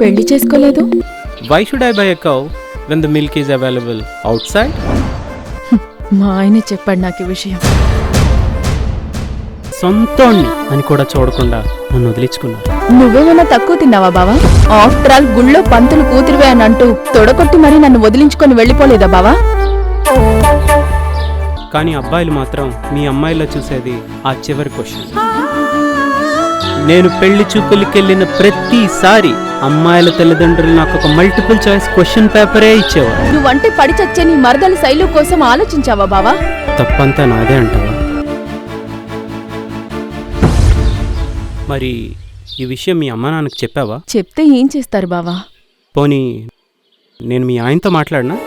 పెళ్లి చేసుకోలేదు? Why should I buy a cow when the milk is available outside? మా ఆయన చెప్పాడు నాకు ఈ విషయం. సొంతోణ్ణి అని కూడా చూడకుండా నన్ను వదిలించుకున్నారు. నువ్వేమైనా తక్కువ తిన్నావా బావా? ఆఫ్టర్ ఆల్ గుళ్ళో పంతులు కూతురువే అని అంటూ తొడగొట్టి మరీ నన్ను వదిలించుకొని వెళ్ళిపోలేదా బావా? కానీ అబ్బాయిలు మాత్రం మీ అమ్మాయిలో చూసేది ఆ చివరి క్వశ్చన్. నేను పెళ్లి చూపులకెళ్ళిన ప్రతిసారి అమ్మాయిల తల్లిదండ్రులు నాకు ఒక మల్టిపుల్ చాయిస్ క్వశ్చన్ పేపరే ఇచ్చేవారు. నువ్వంటే పడి చచ్చే నీ మరదల శైలు కోసం ఆలోచించావా బావా? తప్పంతా నాదే అంటావా? మరి ఈ విషయం మీ అమ్మా నాన్నకు చెప్పావా? చెప్తే ఏం చేస్తారు బావా? పోనీ నేను మీ ఆయనతో మాట్లాడినా?